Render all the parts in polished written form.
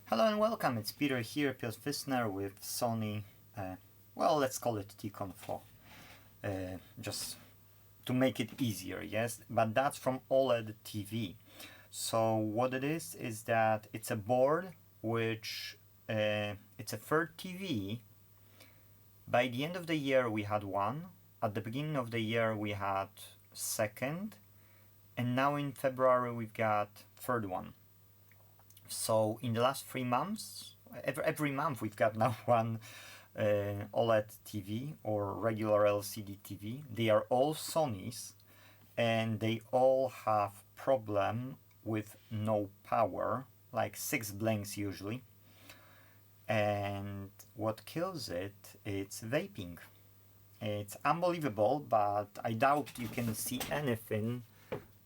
Hello and welcome, it's Peter here, Piotr Fissner with Sony, well, let's call it T-Con 4, just to make it easier, yes, but that's from OLED TV. So what it is that it's a board which, it's a third TV. By the end of the year we had one, at the beginning of the year we had second, and now in February we've got third one. So in the last 3 months, every month we've got now one OLED TV or regular LCD TV. They are all Sony's and they all have problem with no power, like 6 blinks usually. And what kills it, it's vaping. It's unbelievable, but I doubt you can see anything.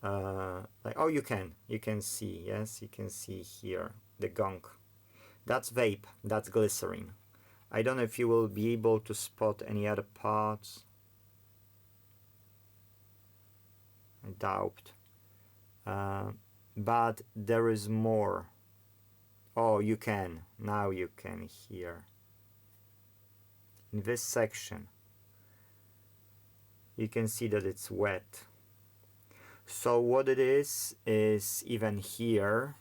You can see, yes, you can see here the gunk. That's vape, that's glycerin. I don't know if you will be able to spot any other parts. I doubt. But there is more. Oh, you can. Now you can hear. In this section, you can see that it's wet. So what it is even here,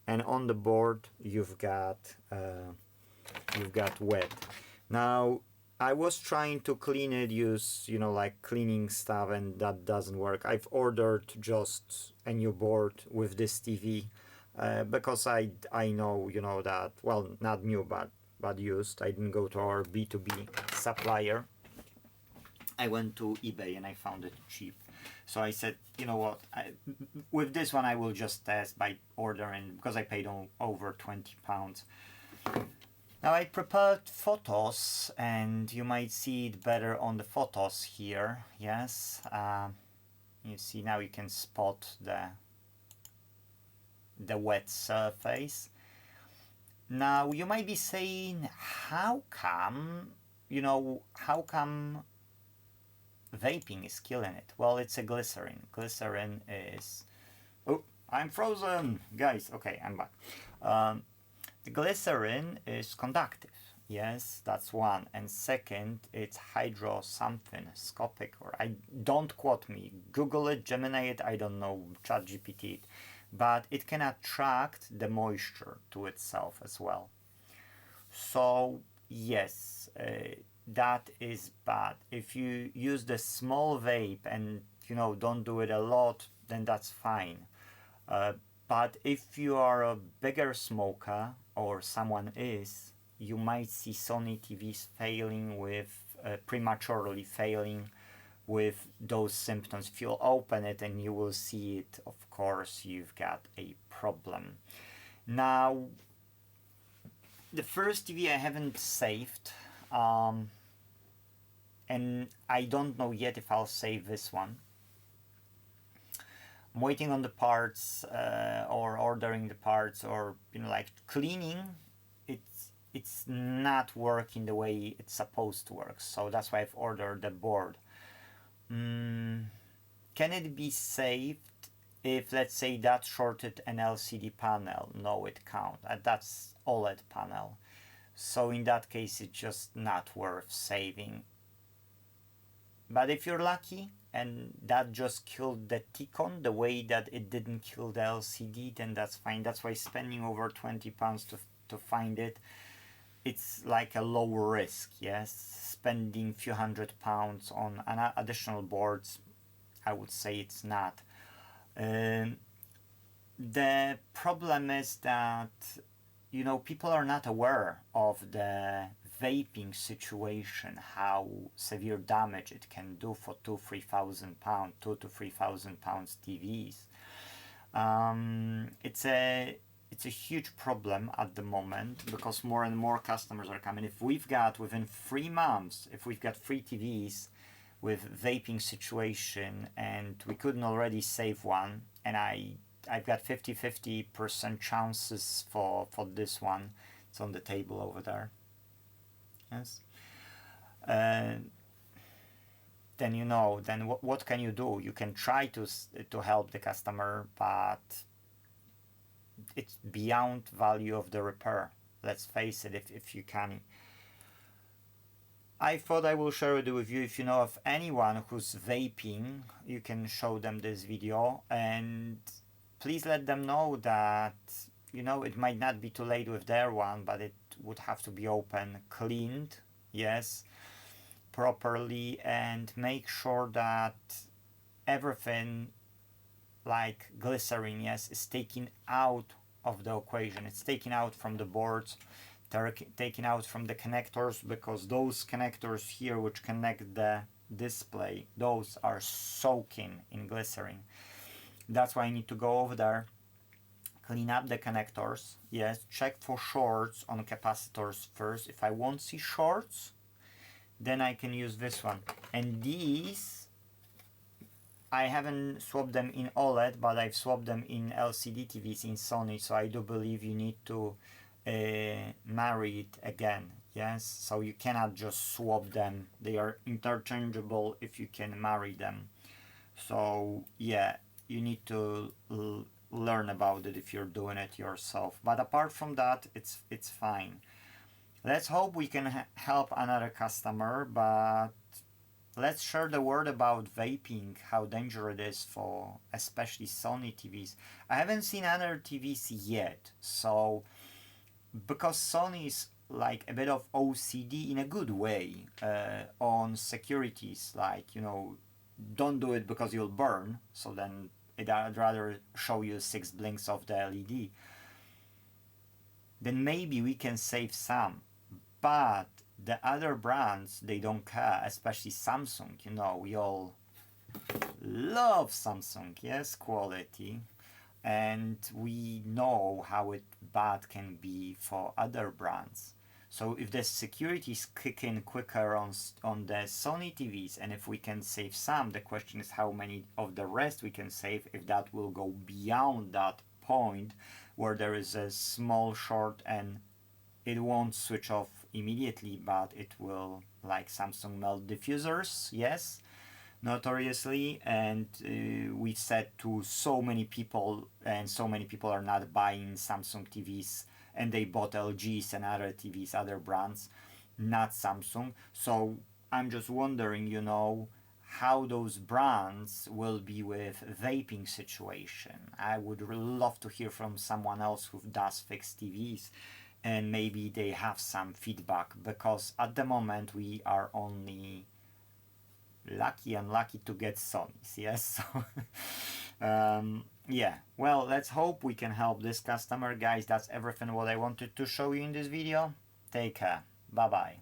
and on the board you've got wet. Now I was trying to clean it, use like cleaning stuff, and that doesn't work. I've ordered just a new board with this TV because I know that, well, not new but used. I didn't go to our B2B supplier. I went to eBay and I found it cheap. So I said, you know what, with this one I will just test by ordering, because I paid over £20. Now I prepared photos and you might see it better on the photos here, yes. You see now you can spot the wet surface. Now you might be saying, how come vaping is killing it? Well, it's a glycerin. Glycerin is... Oh, I'm frozen! Guys, okay, I'm back. The glycerin is conductive. Yes, that's one. And second, it's hydro something, scopic, or don't quote me. Google it, Gemini it, I don't know, ChatGPT it. But it can attract the moisture to itself as well. So, yes, that is bad. If you use the small vape and don't do it a lot, then that's fine. But if you are a bigger smoker, or someone is, you might see Sony TVs failing with prematurely failing with those symptoms. If you open it and you will see it, of course you've got a problem. Now, the first TV I haven't saved, and I don't know yet if I'll save this one. I'm waiting on the parts, or ordering the parts, or like cleaning. It's not working the way it's supposed to work, so that's why I've ordered the board. Can it be saved if, let's say, that shorted an LCD panel? No, it can't. That's OLED panel. So in that case, it's just not worth saving. But if you're lucky and that just killed the T-Con the way that it didn't kill the LCD, then that's fine. That's why spending over £20 to find it, it's like a low risk, yes. Spending few £100 on additional boards, I would say it's not. The problem is that people are not aware of the vaping situation, how severe damage it can do for £2,000 to £3,000 TVs. It's a huge problem at the moment, because more and more customers are coming. If we've got, within 3 months, if we've got 3 TVs with vaping situation and we couldn't already save one, and I've got 50% chances for this one. It's on the table over there. Yes. Then then what can you do? You can try to help the customer, but it's beyond value of the repair. Let's face it, if you can. I thought I will share it with you. If you know of anyone who's vaping, you can show them this video, and please let them know that, you know, it might not be too late with their one, but it would have to be open, cleaned, yes, properly, and make sure that everything like glycerin, yes, is taken out of the equation. It's taken out from the boards, taken out from the connectors, because those connectors here which connect the display, those are soaking in glycerin. That's why I need to go over there, clean up the connectors, yes, check for shorts on capacitors first. If I won't see shorts, then I can use this one. And these, I haven't swapped them in OLED, but I've swapped them in LCD TVs in Sony, so I do believe you need to marry it again, yes, so you cannot just swap them. They are interchangeable if you can marry them. So yeah, you need to learn about it if you're doing it yourself, but apart from that, it's fine. Let's hope we can help another customer, but let's share the word about vaping, how dangerous it is for especially Sony TVs. I haven't seen other TVs yet, so because Sony is like a bit of OCD in a good way on securities, like, you know, don't do it because you'll burn, so then I'd rather show you 6 blinks of the LED. Then maybe we can save some, but the other brands, they don't care, especially Samsung. You know, we all love Samsung, yes, quality, and we know how bad can be for other brands. So if the securities kick in quicker on the Sony TVs, and if we can save some, the question is how many of the rest we can save, if that will go beyond that point where there is a small short and it won't switch off immediately, but it will, like Samsung melt diffusers, yes, notoriously, and we've said to so many people, and so many people are not buying Samsung TVs, and they bought LGs and other TVs, other brands, not Samsung. So I'm just wondering, you know, how those brands will be with vaping situation. I would really love to hear from someone else who does fix TVs, and maybe they have some feedback, because at the moment we are only lucky to get Sonys, yes. So yeah, well, let's hope we can help this customer. Guys, that's everything what I wanted to show you in this video. Take care, bye bye.